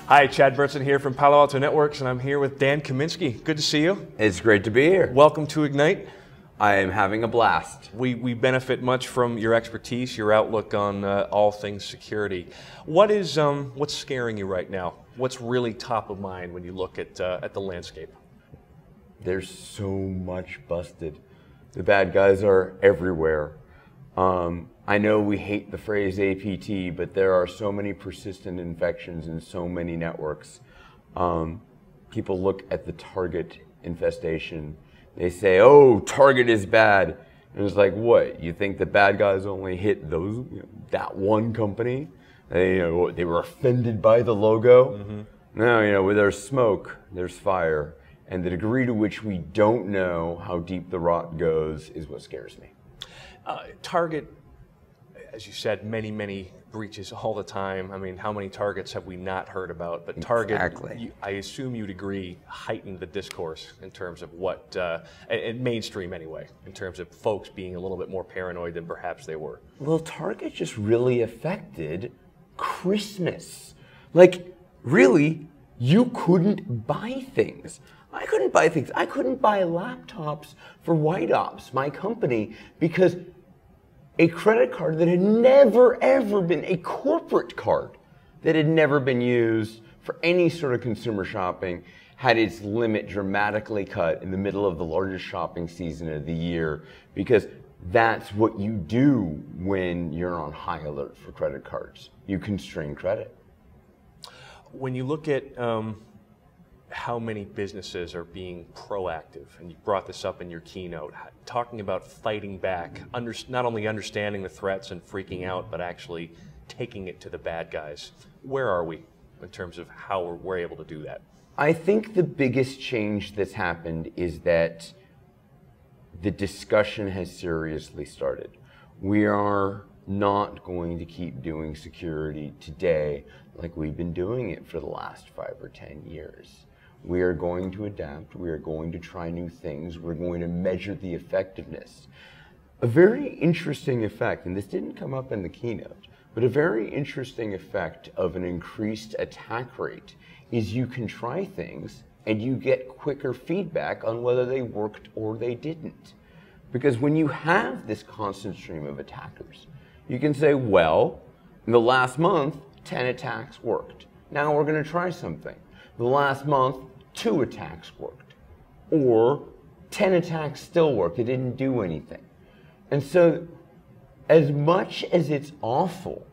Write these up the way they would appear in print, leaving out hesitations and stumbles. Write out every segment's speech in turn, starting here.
Hi, Chad Burnson here from Palo Alto Networks, and I'm here with Dan Kaminsky. Good to see you. It's great to be here. Welcome to Ignite. I am having a blast. We benefit much from your expertise, your outlook on all things security. What's scaring you right now? What's really top of mind when you look at the landscape? There's so much busted. The bad guys are everywhere. I know we hate the phrase APT, but there are so many persistent infections in so many networks. People look at the target infestation. They say, oh, target is bad. And it's like, what? You think the bad guys only hit that one company? They were offended by the logo? Mm-hmm. No, where there's smoke, there's fire. And the degree to which we don't know how deep the rot goes is what scares me. Target, as you said, many breaches all the time. I mean, how many targets have we not heard about? But Target, exactly. I assume you'd agree, heightened the discourse in terms of what, and mainstream anyway, in terms of folks being a little bit more paranoid than perhaps they were. Well, Target just really affected Christmas. Like, really, you couldn't buy things. I couldn't buy things. I couldn't buy laptops for White Ops, my company, because a credit card that had never, ever been, a corporate card that had never been used for any sort of consumer shopping, had its limit dramatically cut in the middle of the largest shopping season of the year, because that's what you do when you're on high alert for credit cards. You constrain credit. When you look at how many businesses are being proactive, and you brought this up in your keynote, talking about fighting back, not only understanding the threats and freaking out, but actually taking it to the bad guys. Where are we in terms of how we're able to do that? I think the biggest change that's happened is that the discussion has seriously started. We are not going to keep doing security today like we've been doing it for the last 5 or 10 years. We are going to adapt. We are going to try new things. We're going to measure the effectiveness. A very interesting effect, and this didn't come up in the keynote, but a very interesting effect of an increased attack rate is you can try things and you get quicker feedback on whether they worked or they didn't. Because when you have this constant stream of attackers, you can say, well, in the last month, 10 attacks worked. Now we're going to try something. The last month, 2 attacks worked. Or 10 attacks still worked. It didn't do anything. And so, as much as it's awful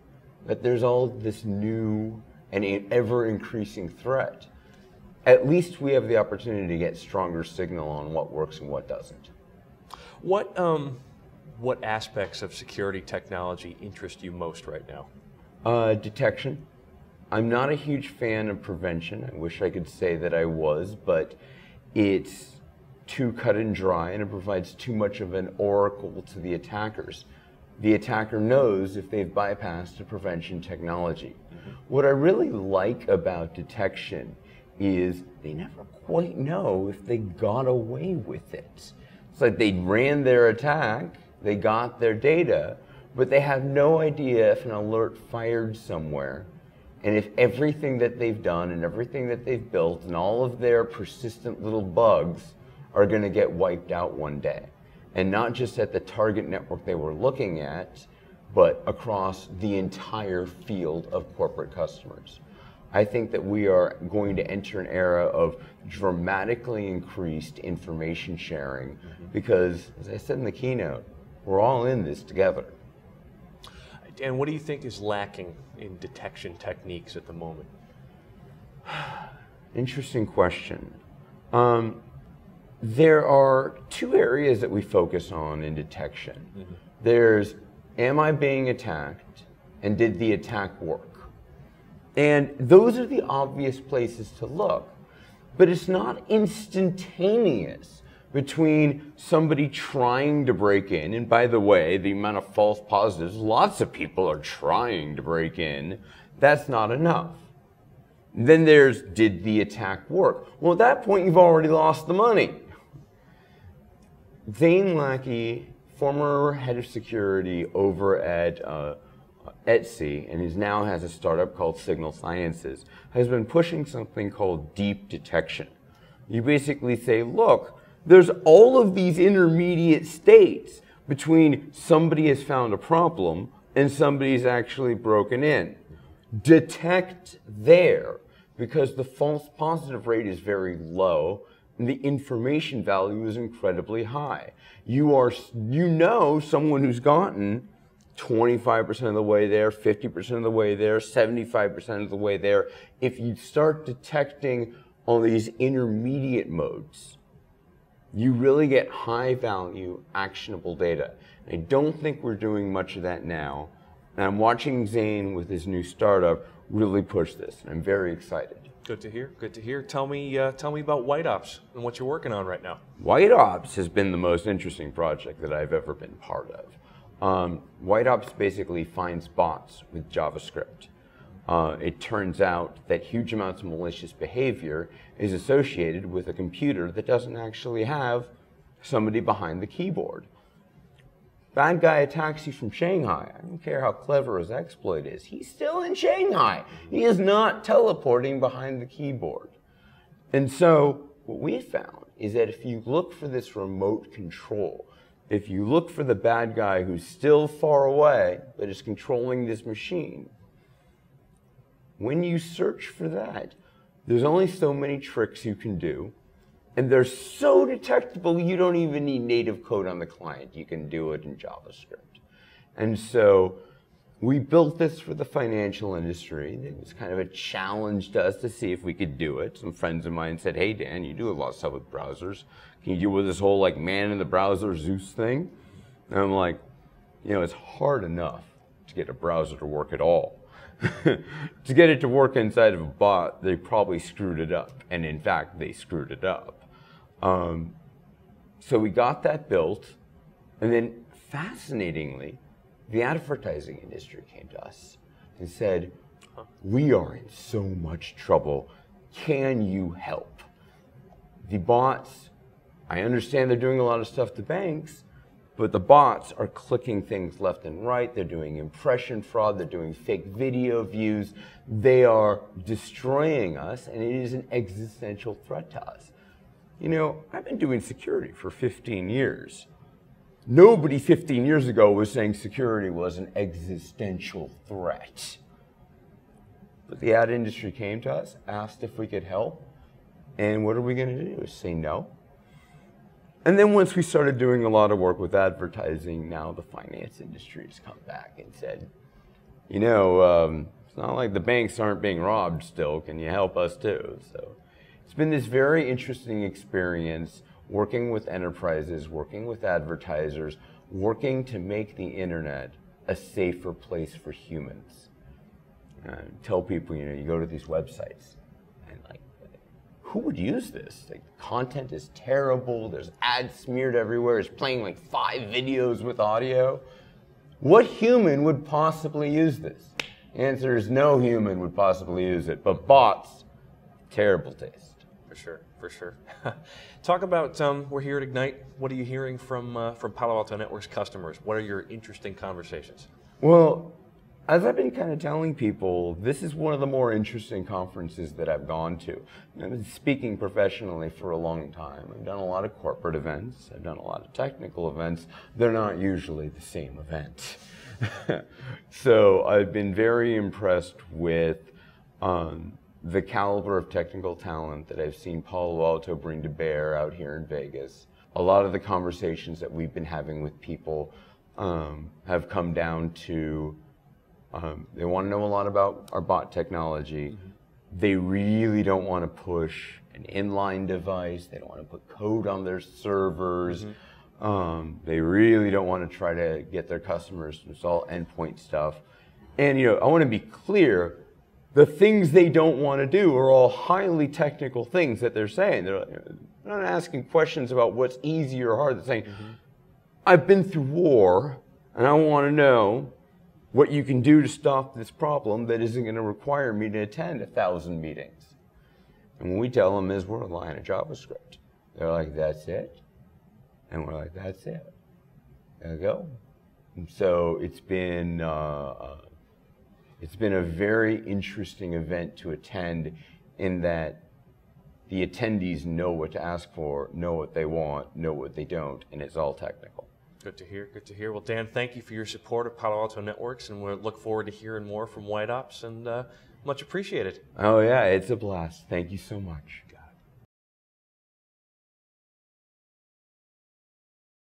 that there's all this new and ever-increasing threat, at least we have the opportunity to get stronger signal on what works and what doesn't. What aspects of security technology interest you most right now? Detection. I'm not a huge fan of prevention. I wish I could say that I was, but it's too cut and dry and it provides too much of an oracle to the attackers. The attacker knows if they've bypassed a prevention technology. Mm-hmm. What I really like about detection is they never quite know if they got away with it. It's like they ran their attack, they got their data, but they have no idea if an alert fired somewhere. And if everything that they've done and everything that they've built and all of their persistent little bugs are going to get wiped out one day. And not just at the target network they were looking at, but across the entire field of corporate customers. I think that we are going to enter an era of dramatically increased information sharing because, as I said in the keynote, we're all in this together. And what do you think is lacking in detection techniques at the moment? Interesting question. There are 2 areas that we focus on in detection. Mm-hmm. There's, am I being attacked, and did the attack work? And those are the obvious places to look. But it's not instantaneous between somebody trying to break in, and by the way, the amount of false positives, lots of people are trying to break in, that's not enough. Then there's, did the attack work? Well, at that point, you've already lost the money. Zane Lackey, former head of security over at Etsy, and is now has a startup called Signal Sciences, has been pushing something called deep detection. You basically say, look, there's all of these intermediate states between somebody has found a problem and somebody's actually broken in. Detect there, because the false positive rate is very low and the information value is incredibly high. You know someone who's gotten 25% of the way there, 50% of the way there, 75% of the way there. If you start detecting all these intermediate modes, you really get high value, actionable data. I don't think we're doing much of that now. And I'm watching Zane with his new startup really push this, and I'm very excited. Good to hear. Good to hear. Tell me about White Ops and what you're working on right now. White Ops has been the most interesting project that I've ever been part of. White Ops basically finds bots with JavaScript. It turns out that huge amounts of malicious behavior is associated with a computer that doesn't actually have somebody behind the keyboard. Bad guy attacks you from Shanghai. I don't care how clever his exploit is. He's still in Shanghai. He is not teleporting behind the keyboard. And so what we found is that if you look for this remote control, if you look for the bad guy who's still far away but is controlling this machine, when you search for that, there's only so many tricks you can do. And they're so detectable, you don't even need native code on the client. You can do it in JavaScript. And so we built this for the financial industry. It was kind of a challenge to us to see if we could do it. Some friends of mine said, hey, Dan, you do a lot of stuff with browsers. Can you deal with this whole like man in the browser Zeus thing? And I'm like, it's hard enough to get a browser to work at all. To get it to work inside of a bot, they probably screwed it up. And in fact, they screwed it up. So we got that built, and then fascinatingly, the advertising industry came to us and said, we are in so much trouble. Can you help? The bots, I understand they're doing a lot of stuff to banks, but the bots are clicking things left and right. They're doing impression fraud. They're doing fake video views. They are destroying us, and it is an existential threat to us. I've been doing security for 15 years. Nobody 15 years ago was saying security was an existential threat. But the ad industry came to us, asked if we could help, and what are we going to do? Say no? And then once we started doing a lot of work with advertising, now the finance industry has come back and said, it's not like the banks aren't being robbed still. Can you help us too? So it's been this very interesting experience working with enterprises, working with advertisers, working to make the internet a safer place for humans. Tell people, you go to these websites and who would use this? Content is terrible. There's ads smeared everywhere. It's playing 5 videos with audio. What human would possibly use this? The answer is no human would possibly use it, but bots, terrible taste. For sure. Talk about, we're here at Ignite. What are you hearing from Palo Alto Networks customers? What are your interesting conversations? Well, as I've been kind of telling people, this is one of the more interesting conferences that I've gone to. I've been speaking professionally for a long time. I've done a lot of corporate events. I've done a lot of technical events. They're not usually the same event. So I've been very impressed with the caliber of technical talent that I've seen Palo Alto bring to bear out here in Vegas. A lot of the conversations that we've been having with people have come down to they want to know a lot about our bot technology. Mm-hmm. They really don't want to push an inline device. They don't want to put code on their servers. Mm-hmm. They really don't want to try to get their customers to install endpoint stuff. And I want to be clear, the things they don't want to do are all highly technical things that they're saying. They're not asking questions about what's easy or hard. They're saying, I've been through war, and I want to know what you can do to stop this problem that isn't going to require me to attend 1,000 meetings. And what we tell them is we're a line of JavaScript. They're like, that's it? And we're like, that's it. There you go. And so it's been It's been a very interesting event to attend in that the attendees know what to ask for, know what they want, know what they don't, and it's all technical. Good to hear, good to hear. Well, Dan, thank you for your support of Palo Alto Networks, and we'll look forward to hearing more from White Ops, and much appreciated. Oh yeah, it's a blast. Thank you so much.